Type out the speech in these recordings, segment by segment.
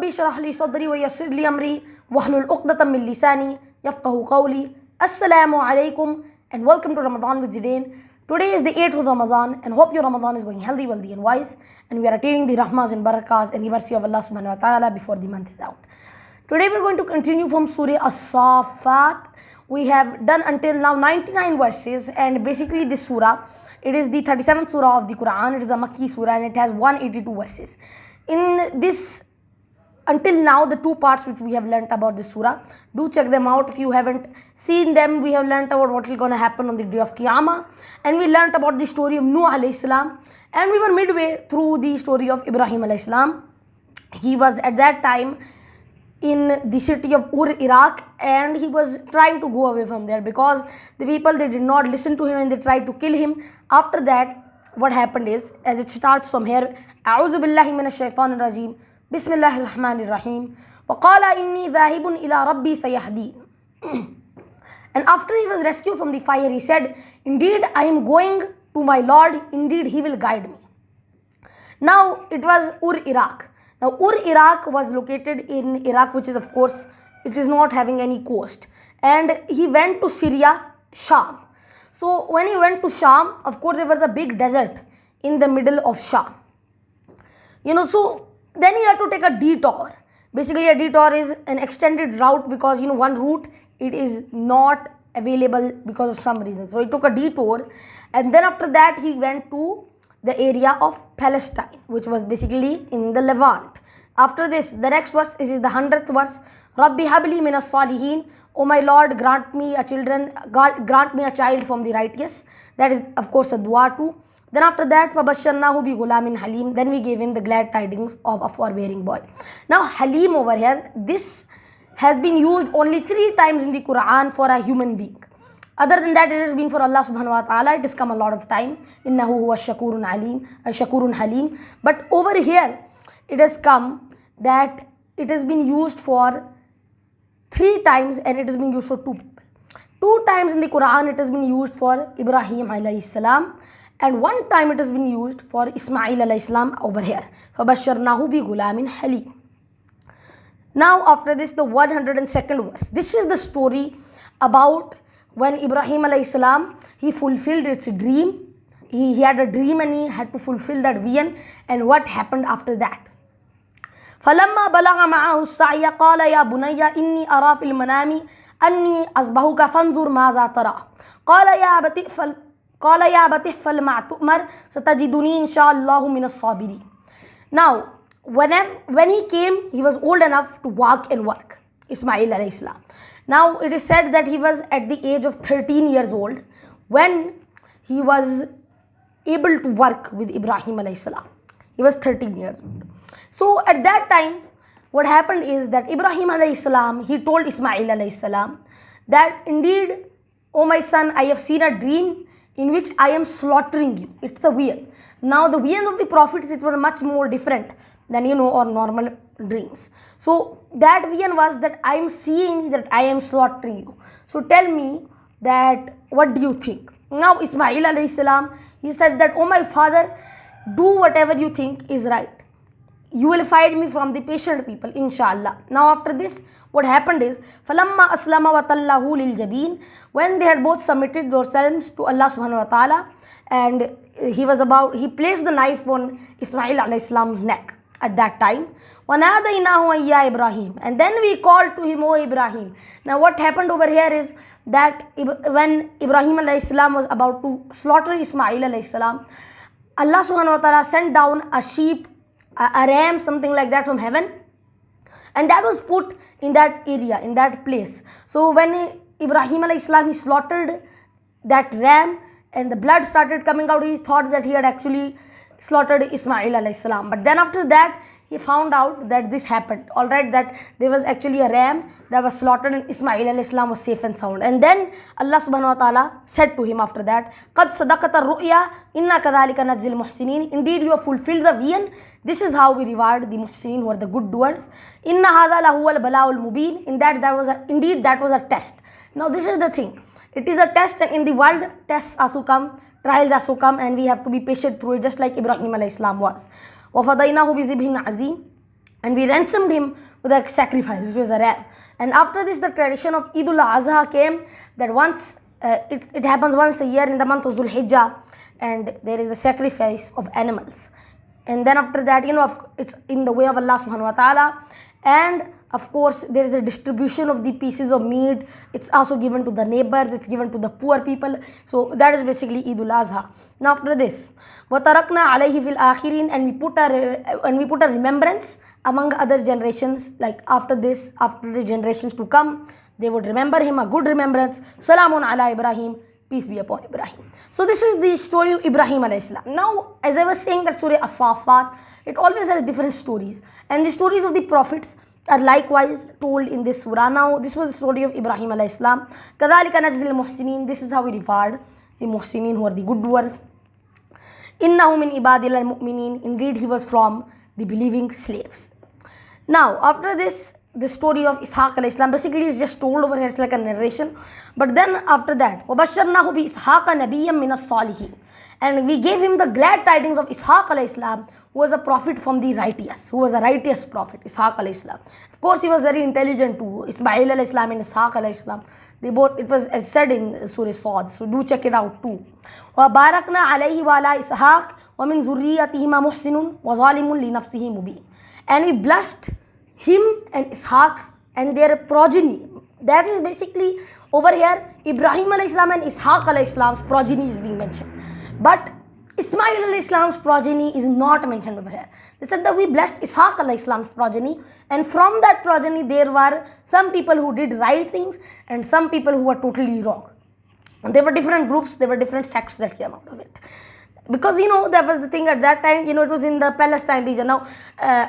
Rabbi shrah li sadri wa yassir li amri wahlul uqdatam min lisani yafqahu qawli. Assalamu alaikum and welcome to Ramadan with Zidane. Today is the 8th of Ramadan and hope your Ramadan is going healthy, wealthy and wise, and we are attaining the rahmas and barakas and the mercy of Allah subhanahu wa ta'ala before the month is out. Today we are going to continue from Surah As-Saffat. We have done until now 99 verses, and basically this surah, it is the 37th surah of the Qur'an. It is a Makki surah and it has 182 verses. In this, until now, the two parts which we have learnt about this surah, do check them out. If you haven't seen them, we have learnt about what is going to happen on the day of Qiyamah, and we learnt about the story of Nuh alayhi salam, and we were midway through the story of Ibrahim alayhi salam. He was at that time in the city of Ur, Iraq, and he was trying to go away from there because the people, they did not listen to him and they tried to kill him. After that, what happened is, as it starts from here, A'udhu billahi minash shaitanir rajim, Bismillahir Rahmanir Rahim, wa qala inni dhahibun ila rabbi sayahdeen. And after he was rescued from the fire, he said, indeed I am going to my Lord, indeed he will guide me. Now it was Ur, Iraq. Now Ur, Iraq was located in Iraq, which is, of course, it is not having any coast. And he went to Syria, Sham. So when he went to Sham, of course, there was a big desert in the middle of Sham. So then he had to take a detour. Basically, a detour is an extended route because, one route, it is not available because of some reason. So he took a detour, and then after that, he went to the area of Palestine, which was basically in the Levant. After this, the next verse is the 100th verse. Rabbi habli minas salihin. O my Lord, grant me a child from the righteous. That is, of course, a dua too. Then after that, فَبَشَّرْنَاهُ بِغُلَامٍ halim. Then we gave him the glad tidings of a forbearing boy. Now, halim over here, this has been used only 3 times in the Qur'an for a human being. Other than that, it has been for Allah subhanahu wa ta'ala. It has come a lot of time. Innahu huwa shakurun halim. But over here, it has come that it has been used for 3 times, and it has been used for 2 people. 2 times in the Quran it has been used for Ibrahim alayhi salam, and 1 time it has been used for Ismail alayhi salam over here. فَبَشَّرْنَاهُ بِغُلَامٍ حَلِيمٍ. Now after this, the 102nd verse. This is the story about when Ibrahim alayhi salam, he fulfilled its dream. He had a dream and he had to fulfill that vision, and what happened after that. فَلَمَّا بَلَغَ مَعَهُ السَّعْيَ قَالَ يَا بُنَيَّ إِنِّي أَرَى فِي الْمَنَامِ أَنِّي أَصْبَحُكَ فَانْظُرْ مَاذَا تَرَى قَالَ يَا أَبَتِ افْعَلْ مَا تُؤْمَرْ سَتَجِدُنِي إِنْ شَاءَ اللَّهُ مِنَ الصَّابِرِينَ. Now, when he came, he was old enough to walk and work, Ismail alayhi salam. Now, it is said that he was at the age of 13 years old when he was able to work with Ibrahim alayhi salam. He was 13 years old. So, at that time, what happened is that Ibrahim alayhi salam, he told Ismail alayhi salam that indeed, O my son, I have seen a dream in which I am slaughtering you. It's a vision. Now, the visions of the prophets, it was much more different than, or normal dreams. So, that vision was that I am seeing that I am slaughtering you. So, tell me that, what do you think? Now, Ismail alayhi salam, he said that, O my father, do whatever you think is right. You will find me from the patient people, inshallah. Now after this, what happened is, فَلَمَّا أَسْلَمَ وَتَلَّهُ لِلْجَبِينَ. When they had both submitted themselves to Allah subhanahu wa ta'ala, and he placed the knife on Ismail alayhi salam's neck at that time. وَنَادَيْنَاهُ يَا Ibrahim. And then we called to him, O Ibrahim. Now what happened over here is that when Ibrahim alayhi salam was about to slaughter Ismail alayhi salam, Allah subhanahu wa ta'ala sent down a sheep, a ram, something like that from heaven, and that was put in that area, in that place. So when Ibrahim alayhi salam, he slaughtered that ram and the blood started coming out, he thought that he had actually slaughtered Ismail alayhi salam. But then after that, he found out that this happened. Alright, that there was actually a ram that was slaughtered and Ismail alayhi salam was safe and sound. And then Allah subhanahu wa ta'ala said to him after that, قَدْ صَدَقَتَ الرُّؤْيَا إِنَّا كَذَلِكَ نَجْزِي الْمُحْسِنِينَ. Indeed, you have fulfilled the vision. This is how we reward the muhsinin, who are the good doers. إِنَّ هَذَا لَهُوَ الْبَلَاءُ الْمُبِينَ. Indeed, that was a test. Now this is the thing. It is a test, and in the world, tests also come, trials also come, and we have to be patient through it, just like Ibrahim alayhi salam was. وَفَضَيْنَاهُ بِذِبْهٍ عَظِيمٍ. and we ransomed him with a sacrifice, which was a ram. And after this, the tradition of Eid al-Azha came, that once it happens once a year in the month of Zulhijjah, and there is the sacrifice of animals. And then after that, it's in the way of Allah subhanahu wa ta'ala. And of course, there is a distribution of the pieces of meat. It's also given to the neighbors, it's given to the poor people. So that is basically Eid al-Azha. Now after this, وَتَرَكْنَا عَلَيْهِ فِي الْآخِرِينَ, and we put a remembrance among other generations, like after this, after the generations to come, they would remember him, a good remembrance. Salamun ala Ibrahim, peace be upon Ibrahim. So this is the story of Ibrahim alayhi salam. Now, as I was saying, that Surah As-Saffat, it always has different stories, and the stories of the prophets are likewise told in this surah. Now, this was the story of Ibrahim alayhi salam. كَذَلِكَ نَجْزِي الْمُحْسِنِينَ, this is how we reward the muhsinin, who are the good doers. إِنَّهُ مِنْ عِبَادِ الْمُؤْمِنِينَ, indeed he was from the believing slaves. Now, after this, the story of Ishaq alayhi salam basically is just told over here, it's like a narration. But then after that, وَبَشَّرْنَاهُ بِإِسْحَاقَ نَبِيًّا مِنَ الصَّالِحِينَ, and we gave him the glad tidings of Ishaq alayhi salam, who was a prophet from the righteous, who was a righteous prophet, Ishaq alayhi salam. Of course, he was very intelligent too. Ismail alayhi salam and Ishaq alayhi salam, they both, it was as said in Surah Saafaat, so do check it out too. وَبَارَكْنَا عَلَيْهِ وَعَلَى إِسْحَاقَ وَمِنْ ذُرِّيَّتِهِمَا مُحْسِنٌ وَظَالِمٌ لِنَفْسِهِ مُبِينٌ, and we blessed him and Ishaq and their progeny. That is basically over here, Ibrahim alayhi salam and Ishaq alayhi salam's progeny is being mentioned. But Ismail alayhi salam's progeny is not mentioned over here. They said that we blessed Ishaq alayhi salam's progeny, and from that progeny there were some people who did right things and some people who were totally wrong. And there were different groups, there were different sects that came out of it. Because that was the thing at that time, it was in the Palestine region. Now,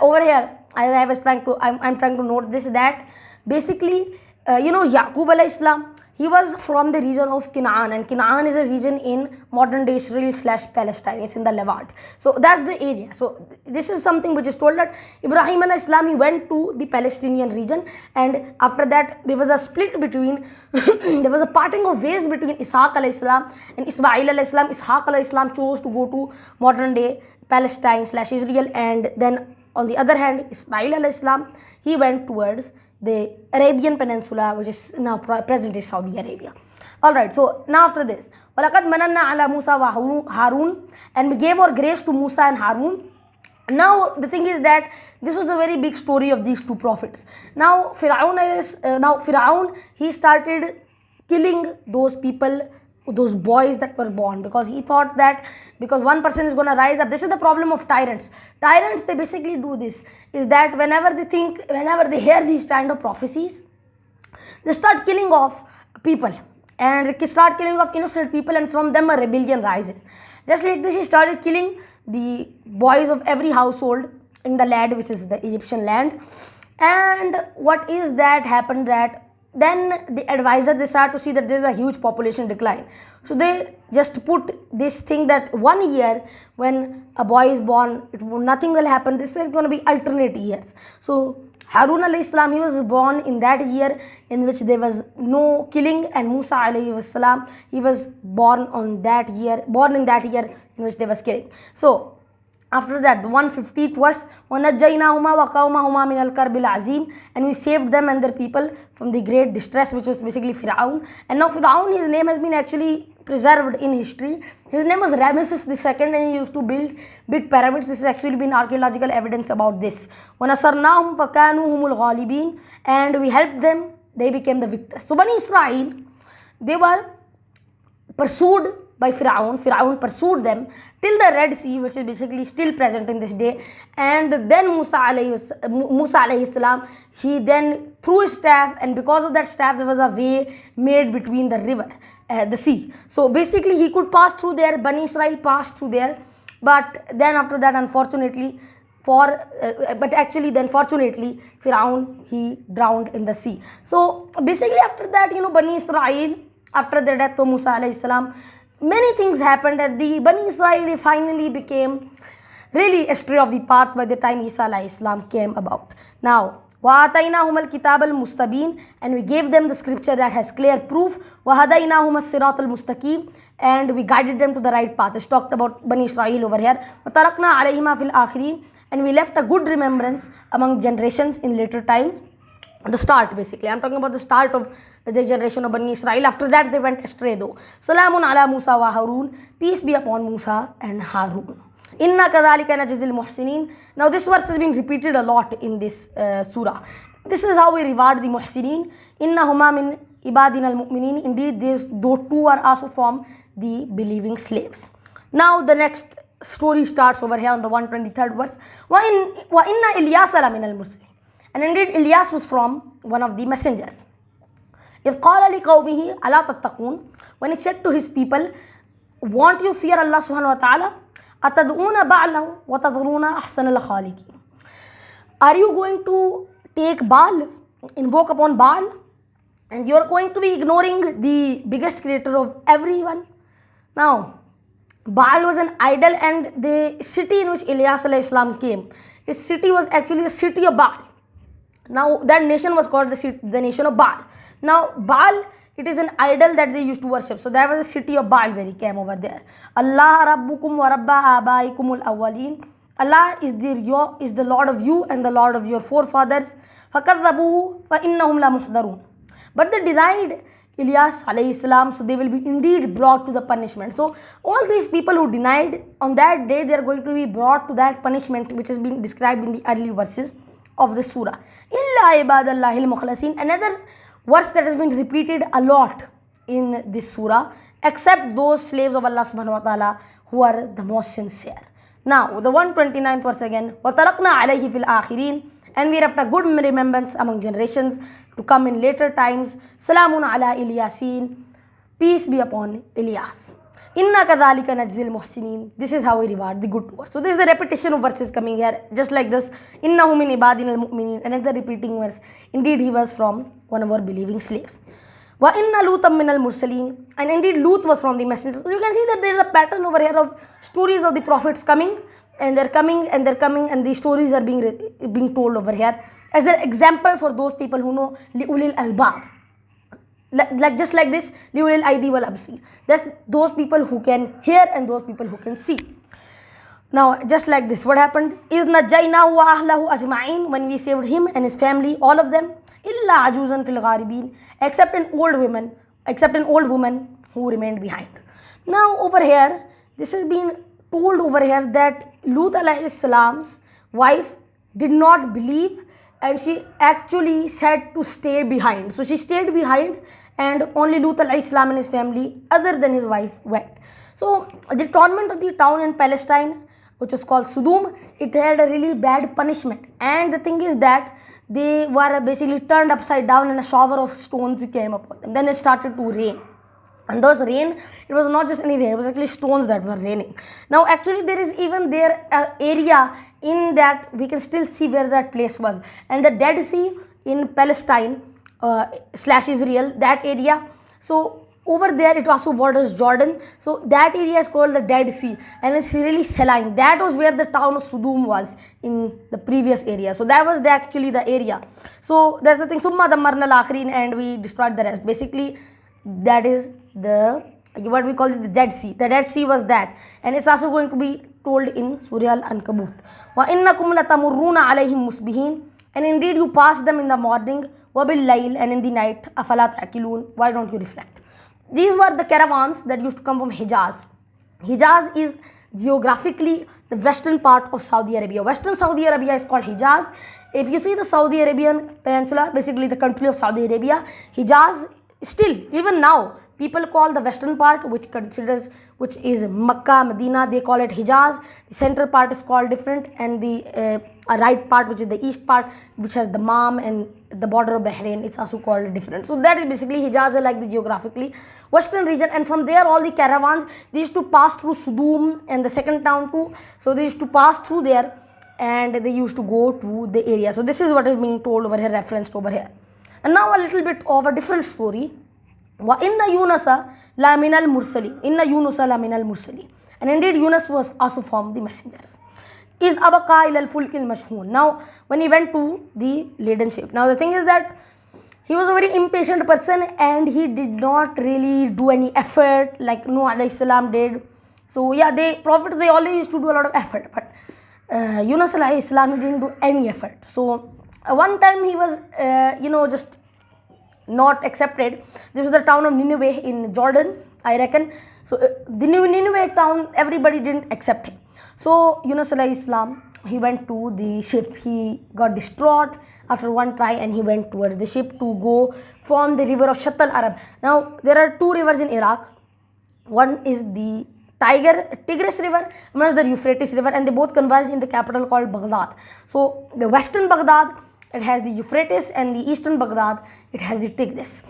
over here, I was trying to, I'm trying to note this, that basically, Yaqub alayhi salam, he was from the region of Canaan, and Canaan is a region in modern day Israel / Palestine. It's in the Levant. So that's the area. So this is something which is told, that Ibrahim alayhi salam, he went to the Palestinian region, and after that there was a split between, there was a parting of ways between Ishaq alayhi salam and Ismail alayhi salam. Ishaq alayhi salam chose to go to modern day Palestine / Israel, and then on the other hand, Ismail alayhi salam, he went towards the Arabian Peninsula, which is now present-day Saudi Arabia. Alright, so now after this, وَلَقَدْ مَنَنَّا عَلَى مُوسَى وَهَارُونَ, and we gave our grace to Musa and Harun. Now the thing is that this was a very big story of these two prophets. Now Fir'aun, he started killing those people, those boys that were born, because he thought that because one person is going to rise up. This is the problem of tyrants. Tyrants, they basically do this, is that whenever they hear these kind of prophecies, they start killing off people, and they start killing off innocent people, and from them a rebellion rises. Just like this, he started killing the boys of every household in the land, which is the Egyptian land. And what is that happened, that then the advisor, they start to see that there is a huge population decline. So they just put this thing that 1 year when a boy is born, nothing will happen. This is going to be alternate years. So Harun alayhi salam, he was born in that year in which there was no killing, and Musa alayhi salam, he was born in that year in which there was killing. So after that, the 150th verse, وَنَجَّيْنَاهُمَا وَقَوْمَهُمَا مِنَ الْكَرْبِ الْعَظِيمِ, and we saved them and their people from the great distress, which was basically Fir'aun. And now Fir'aun, his name has been actually preserved in history. His name was Ramesses II, and he used to build big pyramids. This has actually been archaeological evidence about this. وَنَصَرْنَاهُمْ فَكَانُوا هُمُ الْغَالِبِينَ, and we helped them, they became the victors. So Bani Israel, they were pursued by Fir'aun. Fir'aun pursued them till the Red Sea, which is basically still present in this day. And then Musa alayhi salam, he then threw his staff, and because of that staff there was a way made between the river, the sea. So basically he could pass through there, Bani Israel passed through there. But then after that, unfortunately, fortunately, Fir'aun, he drowned in the sea. So basically after that, Bani Israel, after the death of Musa alayhi salam, many things happened, that the Bani Israel, they finally became really astray of the path by the time Isa alayhi salam came about. Now, وَآتَيْنَاهُمَ الْكِتَابَ الْمُسْتَبِينَ, and we gave them the scripture that has clear proof. وَهَدَيْنَاهُمَ الصِّرَاطَ الْمُسْتَقِيمَ, and we guided them to the right path. It's talked about Bani Israel over here. وَتَرَكْنَا عَلَيْهِمَا فِي الْآخِرِينَ, and we left a good remembrance among generations in later times. The start, basically I'm talking about the start of the generation of Bani Israel. After that they went astray though. Salamun ala Musa wa Harun, peace be upon Musa and Harun. Inna kadhalika najzil muhsinin. Now this verse has been repeated a lot in this surah. This is how we reward the muhsinin. Inna huma min ibadina al-mu'minin. Indeed those two are also from the believing slaves. Now the next story starts over here on the 123rd verse. Wa inna Ilyasa la min al-mursalin. And indeed Ilyas was from one of the messengers. إِذْ قَالَ لِقَوْمِهِ أَلَا تَتَّقُونَ, when he said to his people, won't you fear Allah subhanahu wa ta'ala? أَتَدْعُونَ بَعْلًا وَتَذَرُونَ أَحْسَنَ الْخَالِقِينَ. Are you going to take Baal, invoke upon Baal, and you are going to be ignoring the biggest creator of everyone? Now, Baal was an idol, and the city in which Ilyas alayhi salam came, his city was actually the city of Baal. Now that nation was called the nation of Baal. Now Baal, it is an idol that they used to worship. So that was the city of Baal where he came over there. Allah Rabbukum wa Rabba Abaikumul Awwalin. Allah is the Lord of you and the Lord of your forefathers. فَكَذَّبُوهُ فَإِنَّهُمْ لَمُحْضَرُونَ. But they denied Ilyas alayhi salam, so they will be indeed brought to the punishment. So all these people who denied, on that day they are going to be brought to that punishment which has been described in the early verses of the surah. Illa ibadallahil mukhlasin, another verse that has been repeated a lot in this surah, except those slaves of Allah subhanahu wa ta'ala who are the most sincere. Now the 129th verse again, وَتَرَكْنَا عَلَيْهِ فِي الْآخِرِينَ, and we left a good remembrance among generations to come in later times. Salamun ala Ilyasin, peace be upon Ilyas. Inna kadhalika najzil muhsinin. This is how we reward the good doers. So this is the repetition of verses coming here, just like this. Innahu min ibadina al-mu'minin. Another repeating verse. Indeed, he was from one of our believing slaves. Wa inna Lutam min al-mursalin. And indeed, Lut was from the messengers. So you can see that there is a pattern over here of stories of the prophets coming, and they're coming, and they're coming, and these stories are being told over here as an example for those people who know li'ulil albab. Like just like this, liulil aidi wal absir. That's those people who can hear and those people who can see. Now, just like this, what happened? إِذْ نَجَّيْنَاهُ وَأَهْلَهُ أَجْمَعِينَ, when we saved him and his family, all of them, إِلَّا عَجُوزًا فِي الْغَارِبِينَ, except an old woman who remained behind. Now, over here, this has been told over here that Lut alayhi salam's wife did not believe, and she actually said to stay behind. So she stayed behind, and only Lut alayhi salam and his family, other than his wife, went. So the torment of the town in Palestine, which was called Sodom, it had a really bad punishment. And the thing is that they were basically turned upside down, and a shower of stones came upon them. Then it started to rain. And those rain, it was not just any rain, it was actually stones that were raining. Now actually there is even there area in that we can still see where that place was. And the Dead Sea in Palestine / Israel, that area. So over there it also borders Jordan. So that area is called the Dead Sea, and it's really saline. That was where the town of Sodom was in the previous area. So that was actually the area. So that's the thing. Summa dammarna al-akhirin, and we destroyed the rest. Basically that is the what we call it, the Dead Sea. The Dead Sea was that, and it's also going to be told in Surah Al-Ankabut. Wa innakum latamurruna alayhim musbihin, and indeed you pass them in the morning, wa bil layl, and in the night, afalat akilun, why don't you reflect? These were the caravans that used to come from Hijaz. Hijaz is geographically the western part of Saudi Arabia. Western Saudi Arabia is called Hijaz. If you see the Saudi Arabian peninsula, basically the country of Saudi Arabia, Hijaz, still even now people call the western part, which is Makkah, Medina, they call it Hijaz. The central part is called different, and the right part, which is the east part, which has the Mam and the border of Bahrain, it's also called different. So that is basically Hijaz, like the geographically western region, and from there all the caravans, they used to pass through Sodom and the second town too. So they used to pass through there, and they used to go to the area. So this is what is being told over here, referenced over here. And now a little bit of a different story. Wa inna Yunusa la minal mursali. Inna Yunusa la minal mursali. And indeed Yunus was also from the messengers. is abaqa ila al-fulk al-mashhoon. Now, when he went to the laden ship. Now, the thing is that he was a very impatient person and he did not really do any effort like Nuh alayhi salam did. So, yeah, prophets, they always used to do a lot of effort, but Yunus alayhi salam, he didn't do any effort. So, one time he was, just not accepted. This was the town of Nineveh in Jordan, I reckon. So the Nineveh town, everybody didn't accept him. So Yunus alayhi salam, he went to the ship. He got distraught after one try and he went towards the ship to go from the river of Shatt al-Arab. Now there are two rivers in Iraq. One is the Tigris river, one is the Euphrates river, and they both converge in the capital called Baghdad. So the western Baghdad, it has the Euphrates, and the eastern Baghdad, it has the Tigris.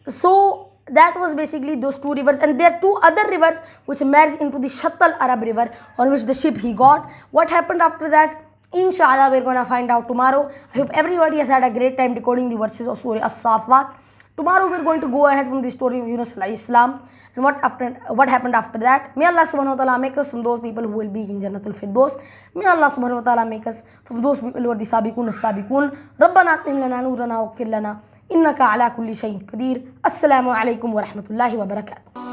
So that was basically those two rivers, and there are two other rivers which merge into the Shatt al-Arab river on which the ship he got. What happened after that? Inshallah, we're going to find out tomorrow. I hope everybody has had a great time decoding the verses of Surah As-Saffat. Tomorrow we're going to go ahead from the story of Yunus alayhi salam and what happened after that. May Allah subhanahu wa ta'ala make us from those people who will be in Jannatul Firdaus. May Allah subhanahu wa ta'ala make us from those people who are the sabiqun as-sabiqun. Rabbana atmim lana nurana wa qir lana innaka ala kulli shay'in qadir. Assalamu alaikum wa rahmatullahi wa barakatuh.